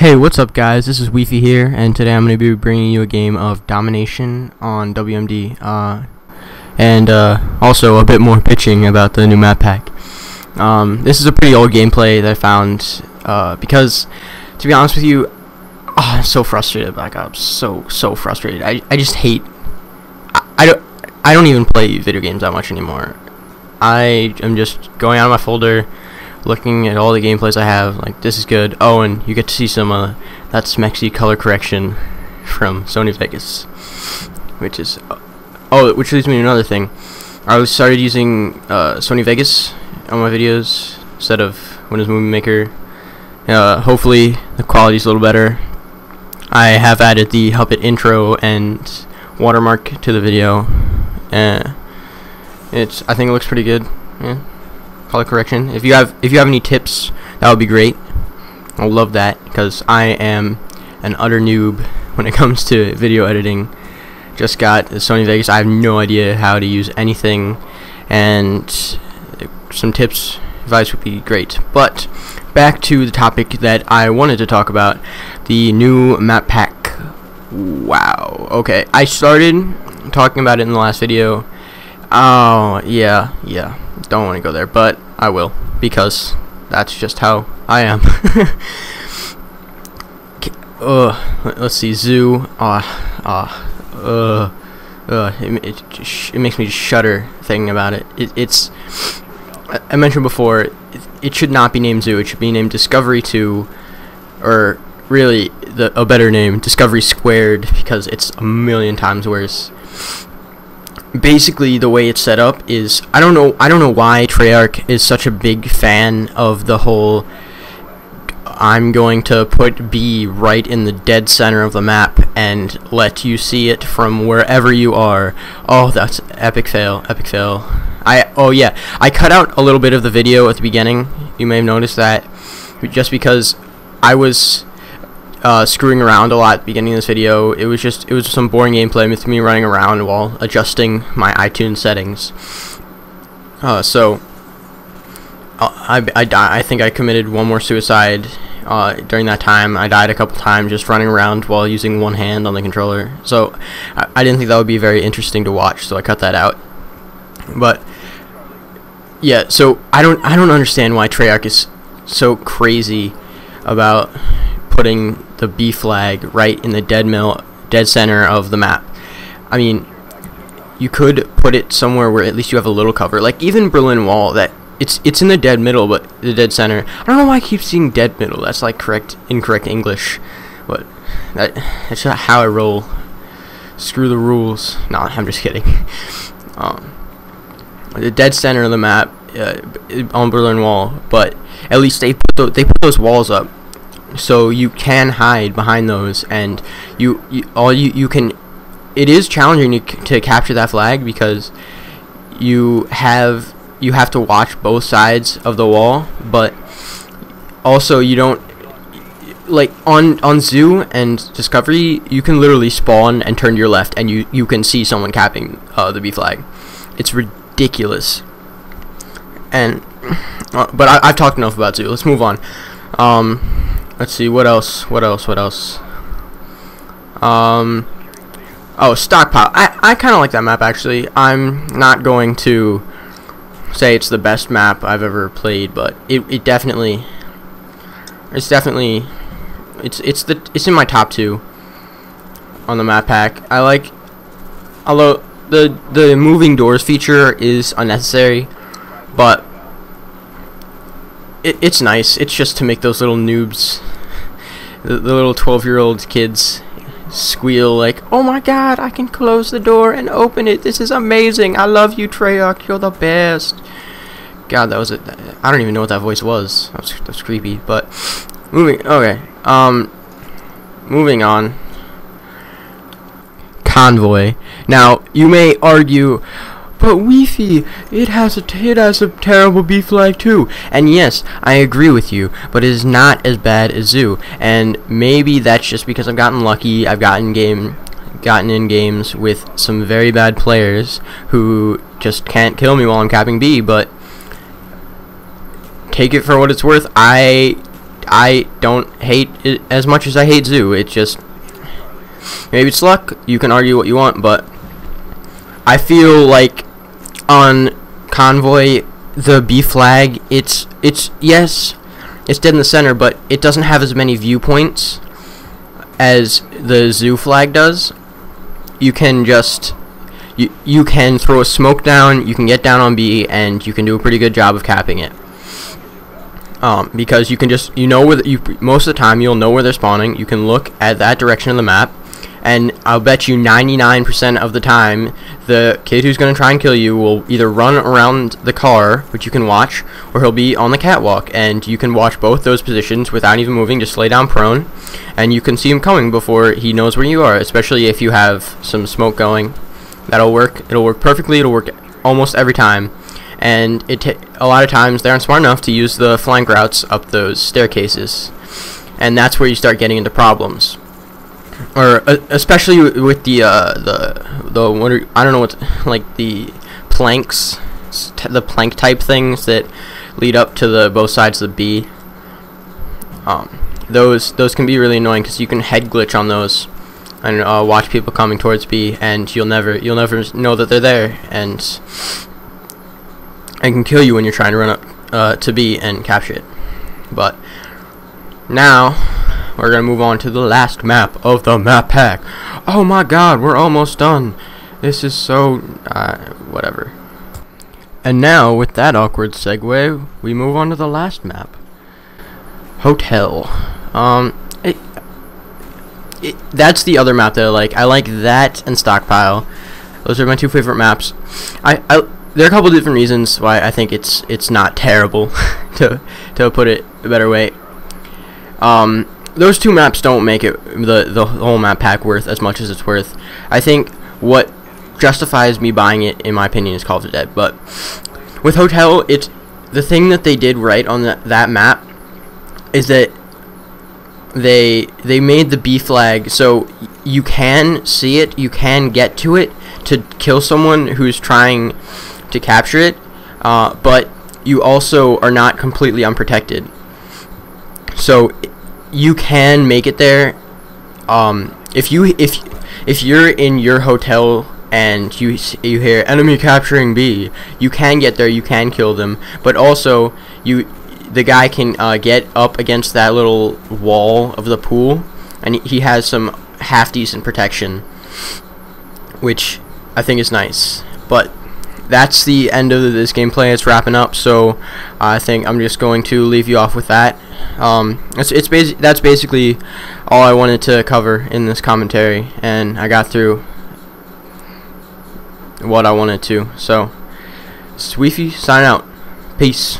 Hey, what's up guys, this is Weaffy here, and today I'm going to be bringing you a game of Domination on WMD, and also a bit more pitching about the new map pack. This is a pretty old gameplay that I found, because, to be honest with you, I'm so frustrated. Like, I'm so frustrated. I just hate, I don't even play video games that much anymore. I am just going out of my folder, looking at all the gameplays I have, like, this is good. Oh, and you get to see some that smexy color correction from Sony Vegas, which is which leads me to another thing. I started using Sony Vegas on my videos instead of Windows Movie Maker. Hopefully the quality's a little better. I have added the Help It intro and watermark to the video. I think it looks pretty good. Yeah. Color correction. If you have any tips, that would be great. I'll love that, because I am an utter noob when it comes to video editing. Just got Sony Vegas. I have no idea how to use anything, and some tips, advice would be great. But back to the topic that I wanted to talk about, the new map pack. Wow. Okay, I started talking about it in the last video. Oh, yeah. Don't want to go there, but I will, because that's just how I am. Let's see, zoo. It makes me shudder thinking about it. It's I mentioned before, it should not be named Zoo. It should be named Discovery 2, or really a better name, Discovery Squared, because it's a million times worse. Basically, the way it's set up is, I don't know why Treyarch is such a big fan of the whole, I'm going to put B right in the dead center of the map and let you see it from wherever you are. Oh, that's epic fail. I cut out a little bit of the video at the beginning. You may have noticed that, just because I was screwing around a lot at the beginning of this video. It was some boring gameplay with me running around while adjusting my iTunes settings. So I think I committed one more suicide during that time. I died a couple times just running around while using one hand on the controller. So I didn't think that would be very interesting to watch, so I cut that out. But yeah, so I don't understand why Treyarch is so crazy about putting the B flag right in the dead center of the map. I mean, you could put it somewhere where at least you have a little cover, like even Berlin Wall, that it's in the dead middle, but the dead center. I don't know why I keep seeing dead middle. That's like incorrect English, but that's not how I roll. Screw the rules. No, I'm just kidding. The dead center of the map on Berlin Wall, but at least they put those walls up, so you can hide behind those, and you can. It is challenging to capture that flag, because you have to watch both sides of the wall, but also you don't, like on Zoo and Discovery, you can literally spawn and turn to your left, and you can see someone capping the B flag. It's ridiculous. And but I've talked enough about Zoo. Let's move on. Let's see, what else? Oh, Stockpile. I kind of like that map, actually. I'm not going to say it's the best map I've ever played, but it's definitely it's in my top 2 on the map pack. I like, although the moving doors feature is unnecessary, but it's nice. It's just to make those little noobs, the little 12-year-old kids, squeal like, "Oh my God, I can close the door and open it. This is amazing. I love you, Treyarch. You're the best." God, that was it. I don't even know what that voice was. That's creepy. But moving on. Convoy. Now, you may argue, but Weaffy, it has a terrible B flag too. And yes, I agree with you, but it is not as bad as Zoo. And maybe that's just because I've gotten lucky. I've gotten in games with some very bad players who just can't kill me while I'm capping B. But take it for what it's worth. I I don't hate it as much as I hate Zoo. It just, maybe it's luck. You can argue what you want, but I feel like on Convoy, the B flag, it's yes, it's dead in the center, but it doesn't have as many viewpoints as the Zoo flag does. You can just you can throw a smoke down, you can get down on B, and you can do a pretty good job of capping it. Because you can just, you know, most of the time you'll know where they're spawning. You can look at that direction of the map, and I'll bet you 99% of the time the kid who's going to try and kill you will either run around the car, which you can watch, or he'll be on the catwalk, and you can watch both those positions without even moving. Just lay down prone, and you can see him coming before he knows where you are, especially if you have some smoke going. That'll work. It'll work perfectly. It'll work almost every time. And a lot of times they aren't smart enough to use the flank routes up those staircases, and that's where you start getting into problems. Or especially with the what are, I don't know what, like the planks, the plank type things that lead up to the both sides of the B. Those can be really annoying because you can head glitch on those and watch people coming towards B, and you'll never know that they're there, and can kill you when you're trying to run up to B and capture it. But now we're gonna move on to the last map of the map pack. Oh my god, we're almost done. This is so whatever. And now, with that awkward segue, we move on to the last map, Hotel. That's the other map that I like. I like that and Stockpile. Those are my two favorite maps. There are a couple different reasons why I think it's not terrible, to put it a better way. Those two maps don't make it the whole map pack worth as much as it's worth. I think what justifies me buying it, in my opinion, is Call of the Dead. But with Hotel, it's the thing that they did right on that map is that they made the B flag so you can see it, you can get to it to kill someone who's trying to capture it, but you also are not completely unprotected. So you can make it there. If you're in your hotel and you hear enemy capturing B, you can get there, you can kill them, but also the guy can get up against that little wall of the pool, and he has some half decent protection, which I think is nice. But that's the end of this gameplay. It's wrapping up, so I think I'm just going to leave you off with that. That's basically all I wanted to cover in this commentary, and I got through what I wanted to. So, it's weaffy, sign out. Peace.